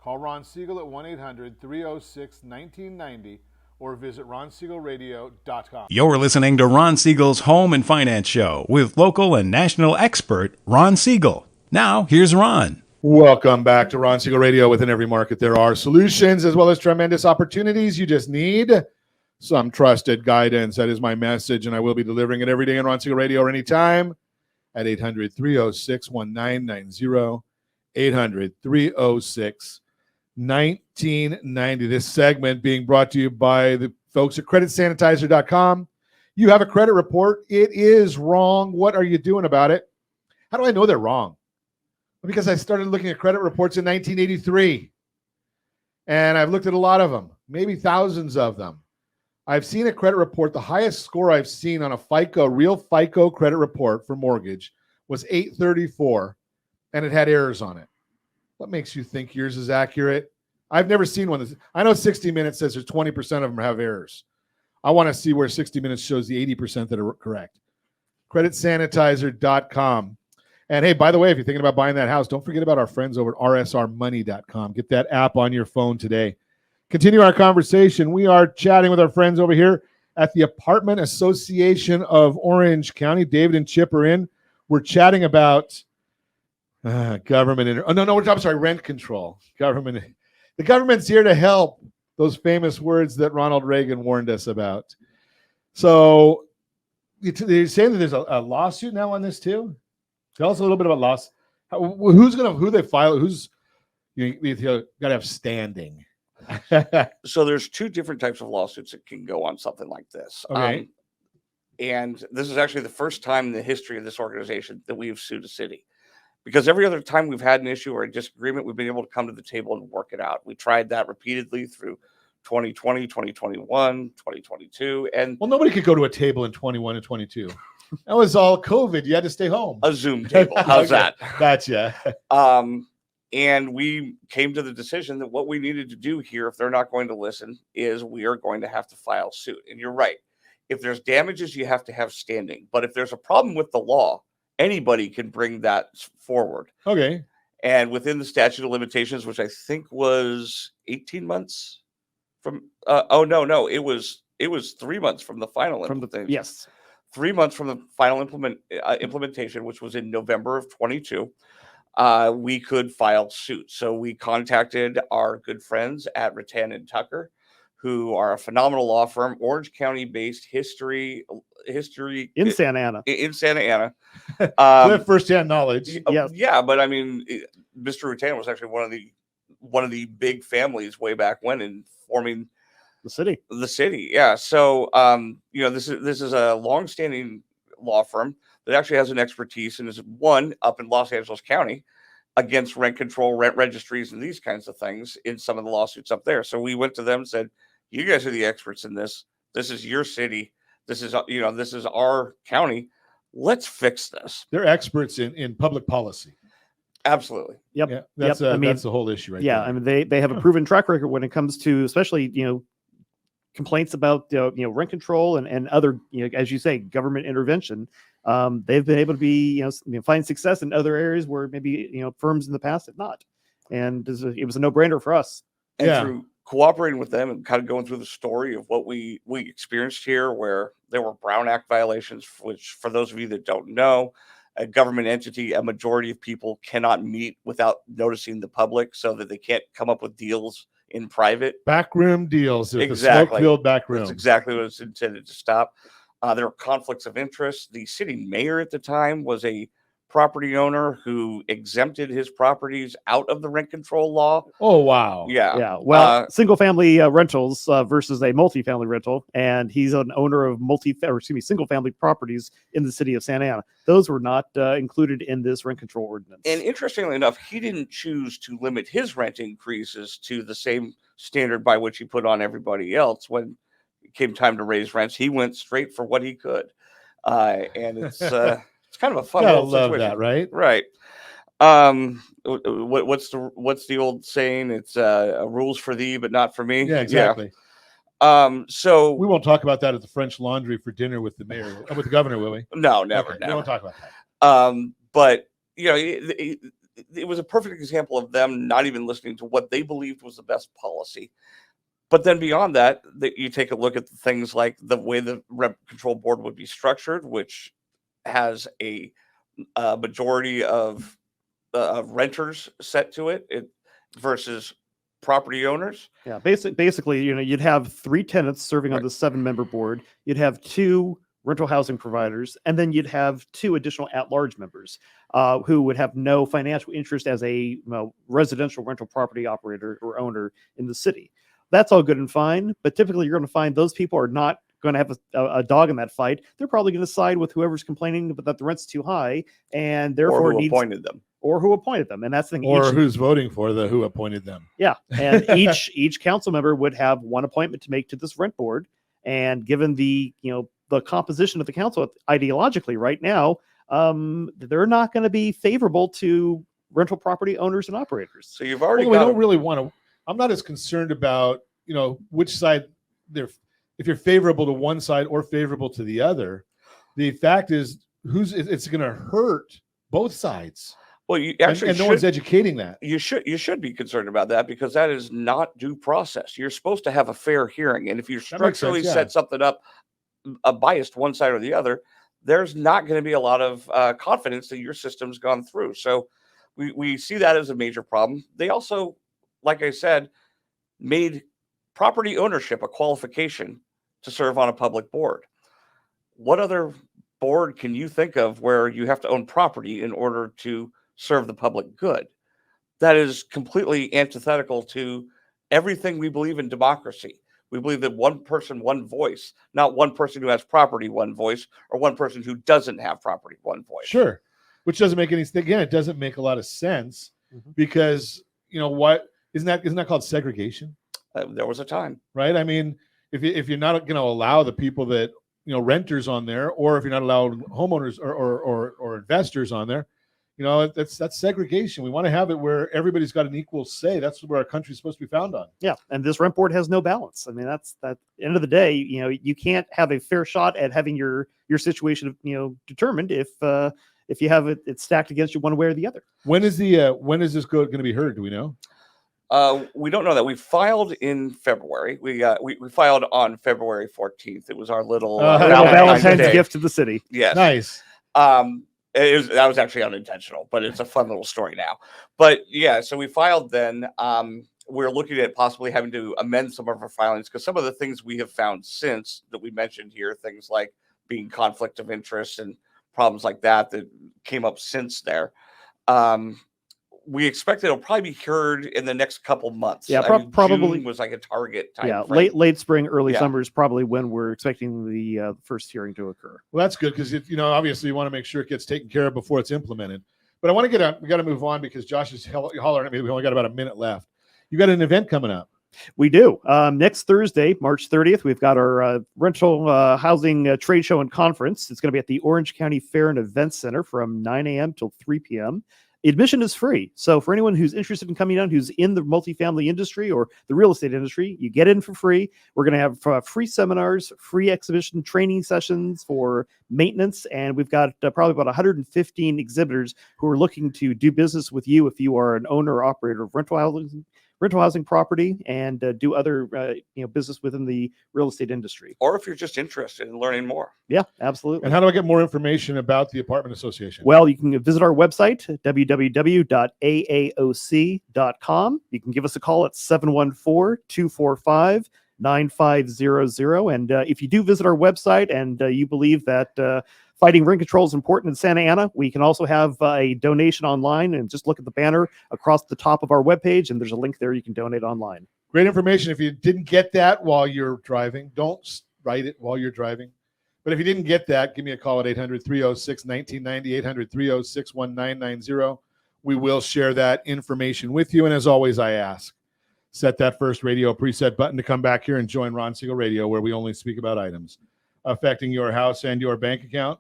Call Ron Siegel at 1-800-306-1990 or visit ronsiegelradio.com. You're listening to Ron Siegel's Home and Finance Show with local and national expert Ron Siegel. Now, here's Ron. Welcome back to Ron Siegel Radio. Within every market, there are solutions as well as tremendous opportunities. You just need some trusted guidance. That is my message, and I will be delivering it every day on Ron Siegel Radio or anytime at 800-306-1990, 800-306-1990. This segment being brought to you by the folks at creditsanitizer.com. You have a credit report. It is wrong. What are you doing about it? How do I know they're wrong? Because I started looking at credit reports in 1983, and I've looked at a lot of them, maybe thousands of them. I've seen a credit report. The highest score I've seen on a FICO, real FICO credit report for mortgage was 834, and it had errors on it. What makes you think yours is accurate? I've never seen one. I know 60 Minutes says there's 20% of them have errors. I want to see where 60 Minutes shows the 80% that are correct. Creditsanitizer.com. And hey, by the way, if you're thinking about buying that house, don't forget about our friends over at rsrmoney.com. Get that app on your phone today. Continue our conversation. We are chatting with our friends over here at the Apartment Association of Orange County. David and Chip are in. We're chatting about government. Rent control. Government. The government's here to help. Those famous words that Ronald Reagan warned us about. So you're saying that there's a lawsuit now on this too? Tell us a little bit about loss. Who they file? Who's you got to have standing. So there's two different types of lawsuits that can go on something like this. Okay. And this is actually the first time in the history of this organization that we've sued a city. Because every other time we've had an issue or a disagreement, we've been able to come to the table and work it out. We tried that repeatedly through 2020, 2021, 2022. And well, nobody could go to a table in 21 and 22. That was all COVID. You had to stay home. A Zoom table. How's that? Gotcha. And we came to the decision that what we needed to do here, if they're not going to listen, is we are going to have to file suit. And you're right. If there's damages, you have to have standing. But if there's a problem with the law, anybody can bring that forward. Okay. And within the statute of limitations, which I think was 18 months from, it was 3 months from the final implementation. Yes. 3 months from the final implementation, which was in November of 22. We could file suit. So we contacted our good friends at Rattan and Tucker, who are a phenomenal law firm, Orange County based history in Santa Ana. In Santa Ana. Have firsthand knowledge. Yes. Yeah, but I mean, Mr. Rattan was actually one of the big families way back when in forming the city. Yeah. So this is a longstanding law firm that actually has an expertise and is one up in Los Angeles County against rent control, rent registries, and these kinds of things in some of the lawsuits up there. So we went to them and said, you guys are the experts in this. This is your city. This is our county. Let's fix this. They're experts in public policy. Absolutely. Yep. Yeah, that's the whole issue right there. I mean, they have a proven track record when it comes to, especially, complaints about rent control and other, as you say, government intervention, they've been able to be find success in other areas where maybe firms in the past have not, and it was a no-brainer for us. And through cooperating with them and kind of going through the story of what we experienced here, where there were Brown Act violations, which, for those of you that don't know, a government entity, a majority of people cannot meet without noticing the public, so that they can't come up with deals in private. Backroom deals. Exactly. The smoke-filled back room. That's exactly what it's intended to stop. There were conflicts of interest. The city mayor at the time was a property owner who exempted his properties out of the rent control law. Oh, wow. Yeah. Well, single family rentals versus a multifamily rental, and he's an owner of single family properties in the city of Santa Ana. Those were not included in this rent control ordinance. And interestingly enough, he didn't choose to limit his rent increases to the same standard by which he put on everybody else. When it came time to raise rents, he went straight for what he could. And it's it's kind of a fun little love situation. That, right? Right. What's the old saying? It's rules for thee, but not for me. Yeah, exactly. So we won't talk about that at the French Laundry for dinner with the mayor, with the governor, will we? No, never. We won't talk about that. But it was a perfect example of them not even listening to what they believed was the best policy. But then beyond that, you take a look at things like the way the rent control board would be structured, which has a majority of renters set to it versus property owners. Yeah, basically, you'd have 3 tenants serving on the 7-member board. You'd have 2 rental housing providers, and then you'd have 2 additional at-large members who would have no financial interest as a residential rental property operator or owner in the city. That's all good and fine, but typically you're going to find those people are not going to have a dog in that fight. They're probably going to side with whoever's complaining that the rent's too high, and therefore appointed them. Or who appointed them, and that's the thing. Or who's voting for who appointed them. Yeah, and each council member would have one appointment to make to this rent board, and given the the composition of the council ideologically right now, they're not going to be favorable to rental property owners and operators. So you've already. We don't really want to. I'm not as concerned about which side they're. If you're favorable to one side or favorable to the other, the fact is it's going to hurt both sides. Well, you actually and no one's educating that. You should be concerned about that, because that is not due process. You're supposed to have a fair hearing, and if you structurally set something up biased one side or the other, there's not going to be a lot of confidence that your system's gone through. So we see that as a major problem. They also, like I said, made property ownership a qualification to serve on a public board. What other board can you think of where you have to own property in order to serve the public good? That is completely antithetical to everything we believe in democracy. We believe that one person, one voice, not one person who has property, one voice, or one person who doesn't have property, one voice. Sure. Which doesn't make any sense. Again, it doesn't make a lot of sense because, what isn't that called segregation? There was a time. Right. I mean, if you're not going to allow the people that, renters on there, or if you're not allowed homeowners or investors on there, that's segregation. We want to have it where everybody's got an equal say. That's where our country's supposed to be found on. Yeah, and this rent board has no balance. I mean, that's at the end of the day, you can't have a fair shot at having your situation, determined if you have it stacked against you one way or the other. When is this going to be heard? Do we know? We don't know that. We filed in February. We filed on February 14th. It was our little Valentine's gift to the city. Yes, nice. That was actually unintentional, but it's a fun little story now. But yeah, so we filed then. We're looking at possibly having to amend some of our filings, because some of the things we have found since that we mentioned here, things like being conflict of interest and problems like that came up since there. We expect it'll probably be heard in the next couple months. Yeah, probably June was like a target time. Yeah, late spring, early summer is probably when we're expecting the first hearing to occur. Well, that's good, because obviously you want to make sure it gets taken care of before it's implemented. But I want to we got to move on, because Josh is hollering at me. We only got about a minute left. You got an event coming up. We do. Next Thursday, March 30th, we've got our rental housing trade show and conference. It's going to be at the Orange County Fair and Events Center from 9 a.m. till 3 p.m. Admission is free. So for anyone who's interested in coming down, who's in the multifamily industry or the real estate industry, you get in for free. We're going to have free seminars, free exhibition training sessions for maintenance. And we've got probably about 115 exhibitors who are looking to do business with you if you are an owner or operator of rental housing property and do other business within the real estate industry. Or if you're just interested in learning more. Yeah, absolutely. And how do I get more information about the apartment association? Well, you can visit our website, www.aaoc.com. You can give us a call at 714-245-9500. And if you do visit our website and you believe that fighting rent control is important in Santa Ana, we can also have a donation online, and just look at the banner across the top of our webpage, and there's a link there you can donate online. Great information. If you didn't get that while you're driving, don't write it while you're driving. But if you didn't get that, give me a call at 800-306-1990, 800-306-1990. We will share that information with you. And as always, I ask, set that first radio preset button to come back here and join Ron Siegel Radio, where we only speak about items affecting your house and your bank account.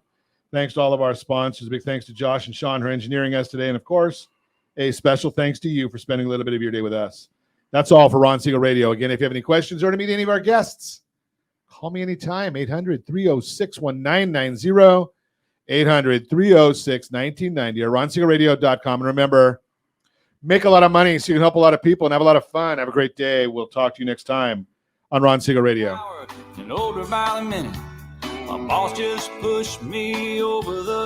Thanks to all of our sponsors. A big thanks to Josh and Sean for engineering us today. And of course, a special thanks to you for spending a little bit of your day with us. That's all for Ron Siegel Radio. Again, if you have any questions or to meet any of our guests, call me anytime, 800-306-1990, 800-306-1990, or ronsiegelradio.com. And remember, make a lot of money so you can help a lot of people and have a lot of fun. Have a great day. We'll talk to you next time on Ron Siegel Radio. An older by the minute. My boss just pushed me over the